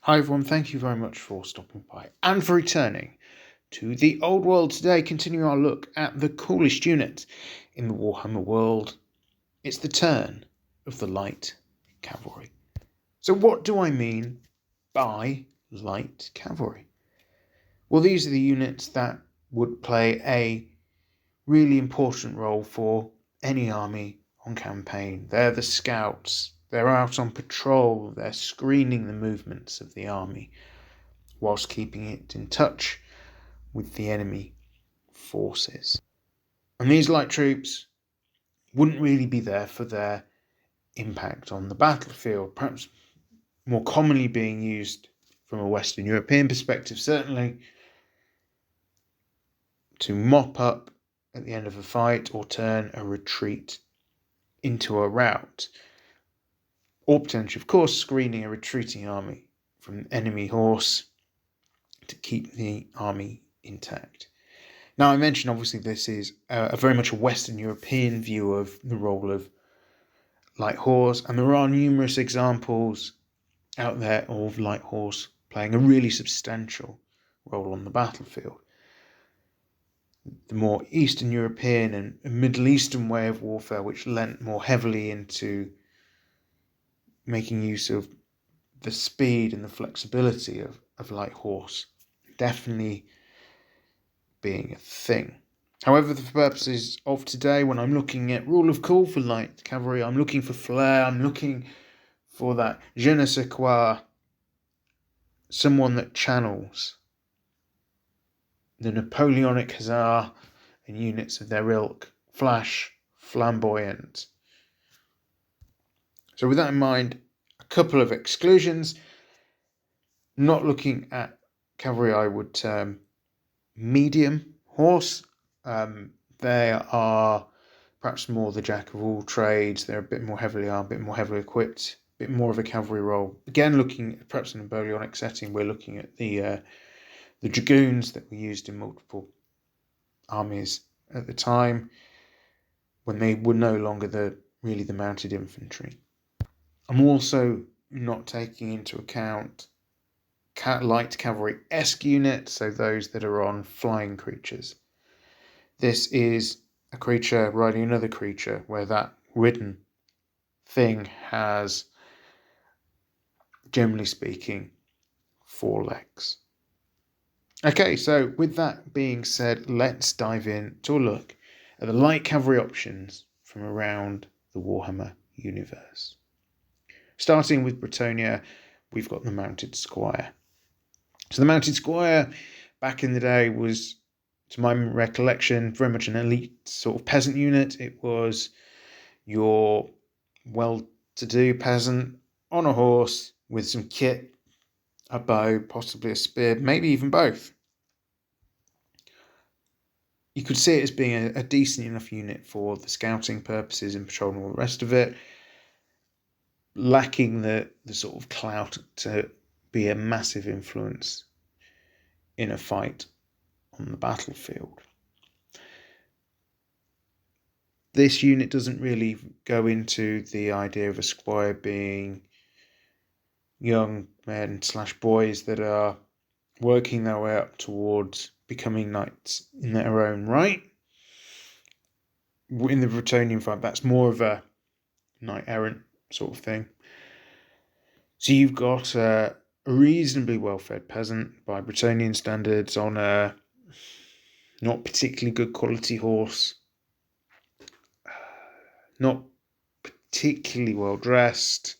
Hi everyone, thank you very much for stopping by and for returning to the old world today, continuing our look at the coolest unit in the Warhammer world. It's the turn of the Light Cavalry. So what do I mean by Light Cavalry? Well, these are the units that would play a really important role for any army on campaign. They're the scouts. They're out on patrol. They're screening the movements of the army whilst keeping it in touch with the enemy forces. And these light troops wouldn't really be there for their impact on the battlefield, perhaps more commonly being used from a Western European perspective, certainly to mop up at the end of a fight or turn a retreat into a rout, or potentially, of course, screening a retreating army from enemy horse to keep the army intact. Now, I mentioned, obviously, this is a very much a Western European view of the role of light horse, and there are numerous examples out there of light horse playing a really substantial role on the battlefield. The more Eastern European and Middle Eastern way of warfare, which lent more heavily into making use of the speed and the flexibility of light horse, definitely being a thing. However, for the purposes of today, when I'm looking at rule of cool for light cavalry, I'm looking for flair, I'm looking for that je ne sais quoi, someone that channels the Napoleonic hussar and units of their ilk, flash, flamboyant. So with that in mind, a couple of exclusions. Not looking at cavalry I would term medium horse. They are perhaps more the jack of all trades. They're a bit more heavily armed, a bit more heavily equipped, a bit more of a cavalry role. Again, looking at perhaps in a Napoleonic setting, we're looking at the dragoons that were used in multiple armies at the time, when they were no longer the mounted infantry. I'm also not taking into account light cavalry-esque units, so those that are on flying creatures. This is a creature riding another creature, where that ridden thing has, generally speaking, 4 legs. Okay, so with that being said, let's dive in to a look at the light cavalry options from around the Warhammer universe. Starting with Bretonnia, we've got the Mounted Squire. So the Mounted Squire, back in the day, was, to my recollection, very much an elite sort of peasant unit. It was your well-to-do peasant on a horse with some kit, a bow, possibly a spear, maybe even both. You could see it as being a decent enough unit for the scouting purposes and patrol and all the rest of it, lacking the sort of clout to be a massive influence in a fight on the battlefield. This unit doesn't really go into the idea of a squire being young men / boys that are working their way up towards becoming knights in their own right. In the Bretonnian fight, that's more of a knight errant sort of thing. So you've got a reasonably well-fed peasant by Bretonnian standards on a not particularly good quality horse, not particularly well dressed.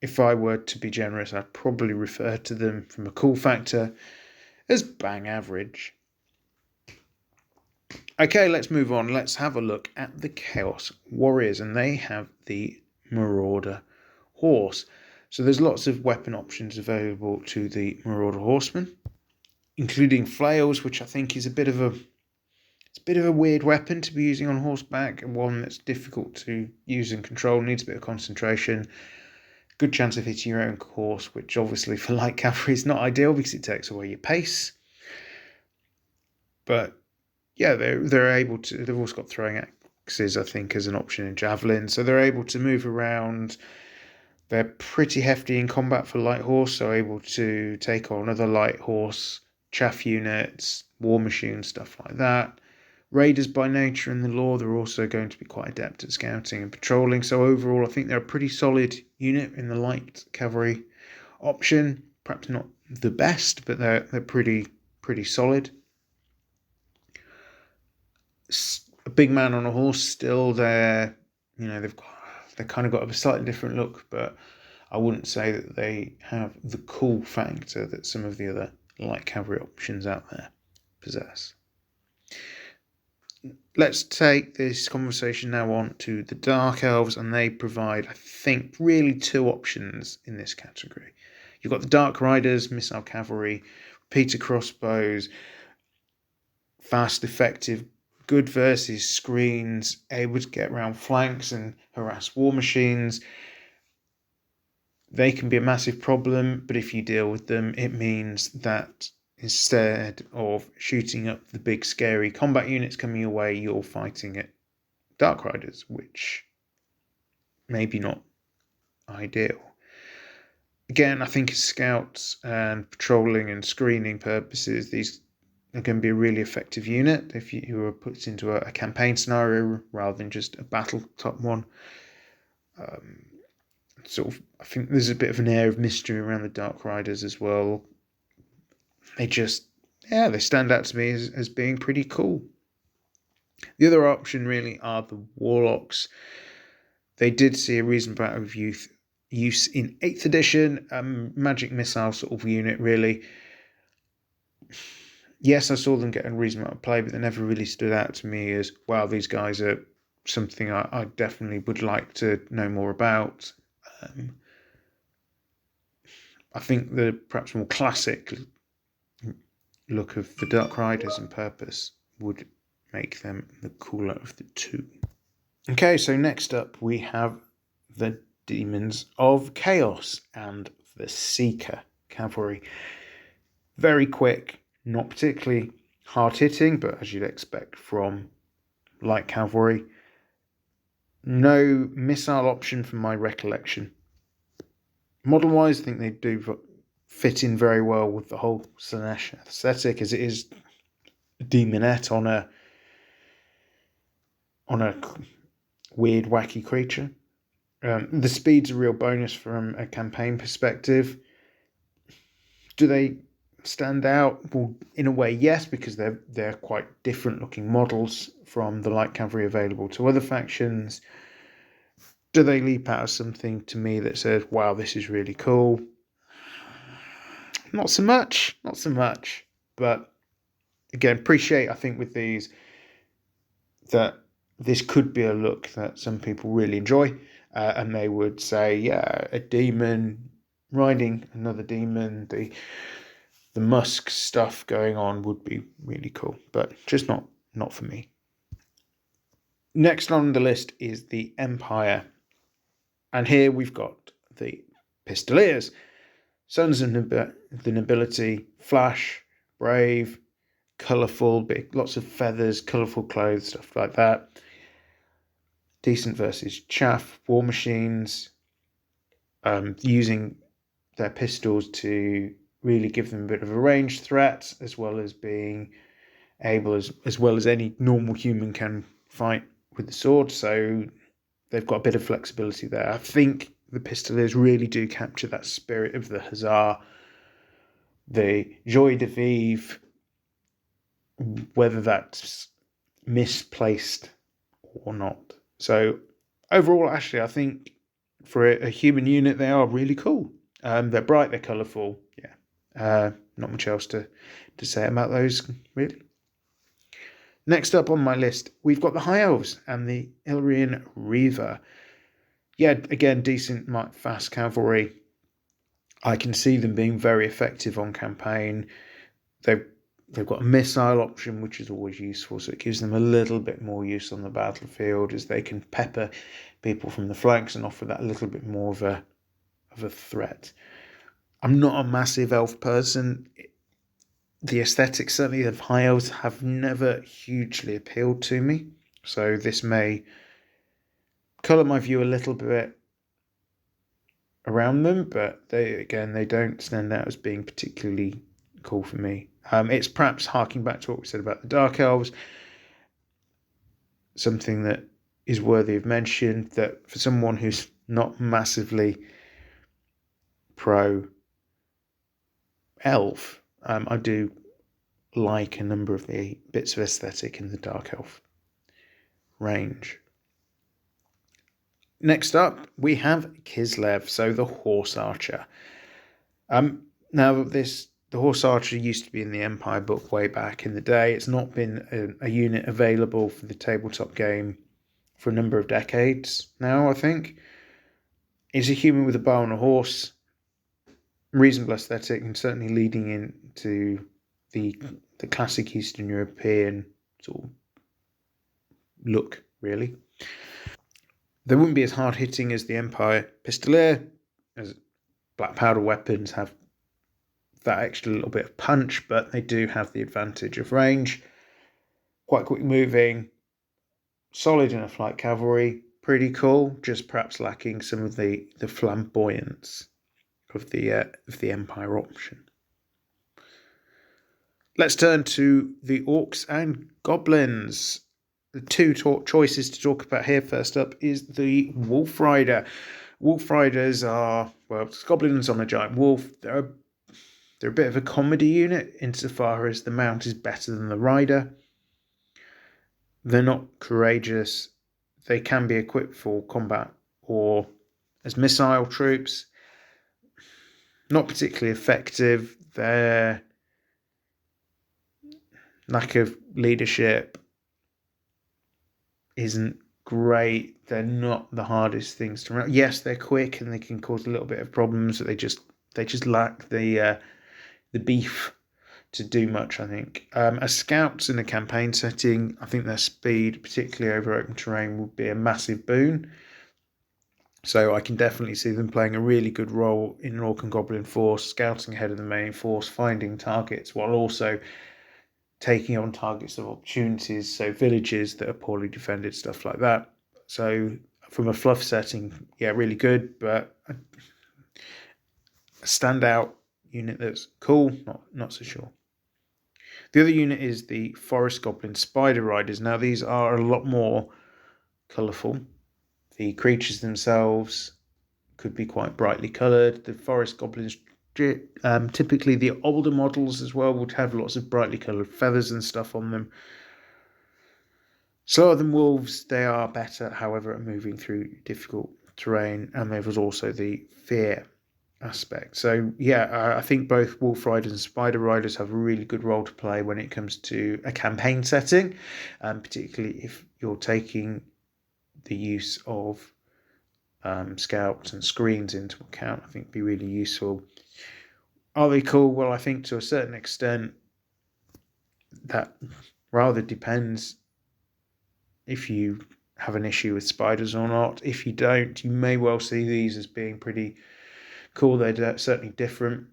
If I were to be generous, I'd probably refer to them from a cool factor as bang average. Okay, let's move on. Let's have a look at the Chaos Warriors, and they have the Marauder horse. So there's lots of weapon options available to the Marauder horseman, including flails, which I think is a bit of a weird weapon to be using on horseback, and one that's difficult to use and control, needs a bit of concentration. Good chance of hitting your own horse, which obviously for light cavalry is not ideal because it takes away your pace. But yeah, they're able to. They've also got throwing axes, I think, as an option in javelin, so they're able to move around They're pretty hefty in combat for light horse, so able to take on other light horse, chaff units, war machines, stuff like that. Raiders by nature in the lore, they're also going to be quite adept at scouting and patrolling. So overall, I think they're a pretty solid unit in the light cavalry option. Perhaps not the best, but they're pretty solid. A big man on a horse still. They're kind of got a slightly different look, but I wouldn't say that they have the cool factor that some of the other light cavalry options out there possess. Let's take this conversation now on to the Dark Elves, and they provide, I think, really two options in this category. You've got the Dark Riders, missile cavalry, repeater crossbows, fast, effective, good versus screens, able to get around flanks and harass war machines. They can be a massive problem, but if you deal with them, it means that instead of shooting up the big scary combat units coming your way, you're fighting at Dark Riders, which maybe not ideal. Again, I think as scouts and patrolling and screening purposes, these are going to be a really effective unit if you were put into a campaign scenario rather than just a battle top one. I think there's a bit of an air of mystery around the Dark Riders as well. They stand out to me as being pretty cool. The other option really are the Warlocks. They did see a reasonable amount of use in 8th edition, magic missile sort of unit really. Yes, I saw them get a reasonable amount of play, but they never really stood out to me as, wow, these guys are something I definitely would like to know more about. I think the perhaps more classic look of the Dark Riders and purpose would make them the cooler of the two. Okay, so next up we have the Demons of Chaos and the Seeker Cavalry. Very quick, not particularly hard-hitting, but as you'd expect from light cavalry. No missile option from my recollection. Model-wise, I think they do fit in very well with the whole Slaanesh aesthetic, as it is a demonette on a weird, wacky creature. The speed's a real bonus from a campaign perspective. Do they stand out? Well, in a way, yes, because they're quite different looking models from the light cavalry available to other factions. Do they leap out as something to me that says, wow, this is really cool? Not so much. But again, appreciate, I think, with these, that this could be a look that some people really enjoy. And they would say, yeah, a demon riding another demon, the Musk stuff going on would be really cool. But just not for me. Next on the list is the Empire. And here we've got the Pistoliers. Sons of the Nobility, flash, brave, colourful, big, lots of feathers, colourful clothes, stuff like that. Decent versus chaff, war machines, using their pistols to really give them a bit of a ranged threat, as well as being able, as well as any normal human can fight with the sword. So they've got a bit of flexibility there. I think the Pistoliers really do capture that spirit of the Hussar, the joie de vivre, whether that's misplaced or not. So overall, actually, I think for a human unit, they are really cool. They're bright, they're colourful. Yeah, not much else to say about those, really. Next up on my list, we've got the High Elves and the Illyrian Reaver. Yeah, again, decent, fast cavalry. I can see them being very effective on campaign. They've got a missile option, which is always useful, so it gives them a little bit more use on the battlefield, as they can pepper people from the flanks and offer that a little bit more of a threat. I'm not a massive elf person. The aesthetics, certainly of High Elves, have never hugely appealed to me, so this may colour my view a little bit. around them, but they don't stand out as being particularly cool for me. It's perhaps harking back to what we said about the Dark Elves, something that is worthy of mention, that for someone who's not massively pro elf, I do like a number of the bits of aesthetic in the Dark Elf range. Next up, we have Kislev, so the Horse Archer. Now, the Horse Archer used to be in the Empire book way back in the day. It's not been a unit available for the tabletop game for a number of decades now, I think. It's a human with a bow and a horse, reasonable aesthetic, and certainly leading into the classic Eastern European sort of look, really. They wouldn't be as hard hitting as the Empire Pistolier, as black powder weapons have that extra little bit of punch, but they do have the advantage of range. Quite quick moving, solid enough light cavalry, pretty cool, just perhaps lacking some of the flamboyance of the Empire option. Let's turn to the Orcs and Goblins. The two choices to talk about here. First up is the Wolf Rider. Wolf Riders are, well, goblins on a giant wolf. They're a bit of a comedy unit insofar as the mount is better than the rider. They're not courageous. They can be equipped for combat or as missile troops. Not particularly effective. Their lack of leadership isn't great. They're not the hardest things to run. Yes, they're quick and they can cause a little bit of problems, but they just lack the beef to do much, I think. As scouts in a campaign setting, I think their speed, particularly over open terrain, would be a massive boon. So I can definitely see them playing a really good role in an Orc and Goblin force, scouting ahead of the main force, finding targets, while also taking on targets of opportunities, so villages that are poorly defended, stuff like that. So from a fluff setting, yeah, really good, but a standout unit that's cool, not so sure. The other unit is the Forest Goblin Spider Riders. Now these are a lot more colourful. The creatures themselves could be quite brightly coloured. The Forest Goblins, typically the older models as well, would have lots of brightly coloured feathers and stuff on them. Slower than wolves, they are better, however, at moving through difficult terrain, and there was also the fear aspect. So yeah, I think both Wolf Riders and Spider Riders have a really good role to play when it comes to a campaign setting, particularly if you're taking the use of scouts and screens into account. I think be really useful. Are they cool? Well, I think to a certain extent that rather depends if you have an issue with spiders or not. If you don't, you may well see these as being pretty cool. They're certainly different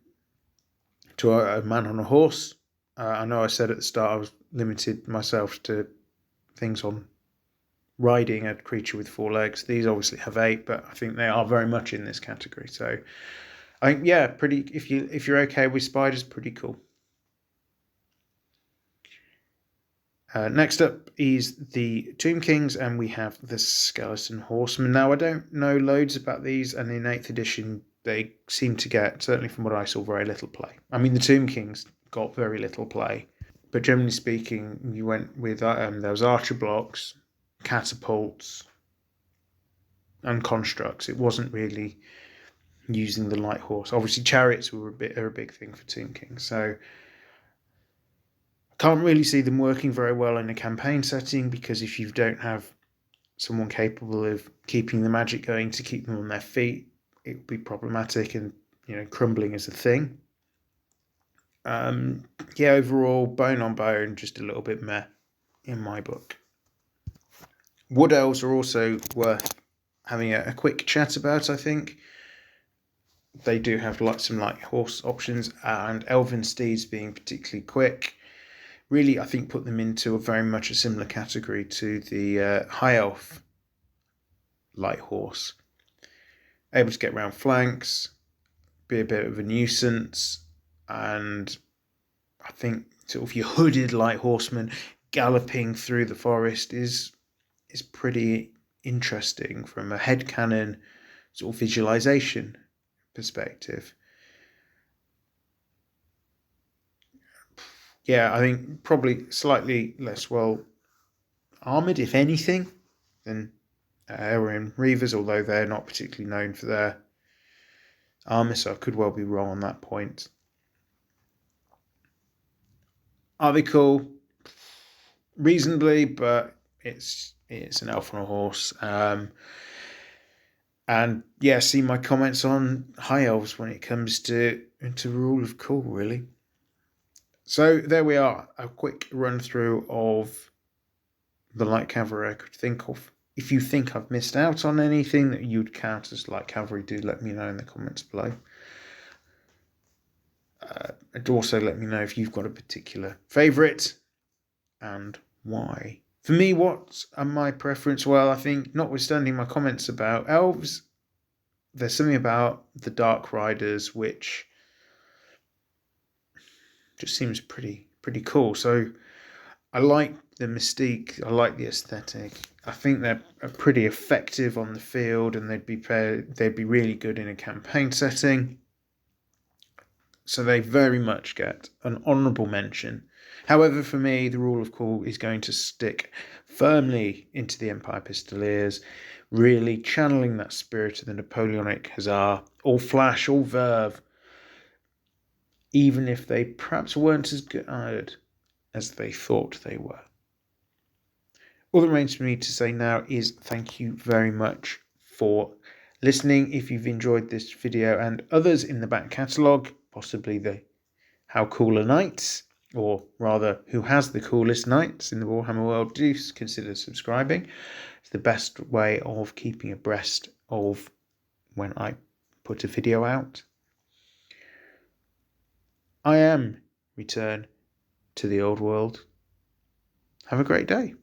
to a man on a horse. I know I said at the start I was limited myself to things on riding a creature with 4 legs. These obviously have 8, but I think they are very much in this category. So I think, yeah, pretty. If you're okay with spiders, pretty cool. Next up is the Tomb Kings, and we have the Skeleton Horseman. Now, I don't know loads about these, and in 8th edition, they seem to get, certainly from what I saw, very little play. I mean, the Tomb Kings got very little play, but generally speaking, you went with, there was archer blocks, catapults, and constructs. It wasn't really using the light horse. Obviously, chariots are a big thing for Tomb Kings, so can't really see them working very well in a campaign setting, because if you don't have someone capable of keeping the magic going to keep them on their feet, it would be problematic, and crumbling is a thing. Yeah, overall, bone on bone, just a little bit meh in my book. Wood Elves are also worth having a quick chat about, I think. They do have some light horse options, and Elven steeds being particularly quick really, I think, put them into very much a similar category to the High Elf light horse. able to get around flanks, be a bit of a nuisance, and I think sort of your hooded light horseman galloping through the forest is pretty interesting from a headcanon sort of visualization perspective. Yeah, I think probably slightly less well armoured, if anything, than Aryan Reavers, although they're not particularly known for their armour, so I could well be wrong on that point. Are they cool? Reasonably, but it's an elf on a horse. And yeah, see my comments on high elves when it comes to rule of cool, really. So there we are, a quick run through of the light cavalry I could think of. If you think I've missed out on anything that you'd count as light cavalry, do let me know in the comments below. And also let me know if you've got a particular favourite and why. For me, what's my preference? Well, I think notwithstanding my comments about elves, there's something about the Dark Riders which just seems pretty cool. So I like the mystique, I like the aesthetic. I think they're pretty effective on the field, and they'd be really good in a campaign setting. So they very much get an honourable mention. However, for me, the rule of cool is going to stick firmly into the Empire Pistoliers, really channeling that spirit of the Napoleonic Hussar, all flash, all verve, even if they perhaps weren't as good as they thought they were. All that remains for me to say now is thank you very much for listening. If you've enjoyed this video and others in the back catalogue, possibly the How Cool Are Knights, or rather, who has the coolest knights in the Warhammer world, do consider subscribing. It's the best way of keeping abreast of when I put a video out. I am return to the old world. Have a great day.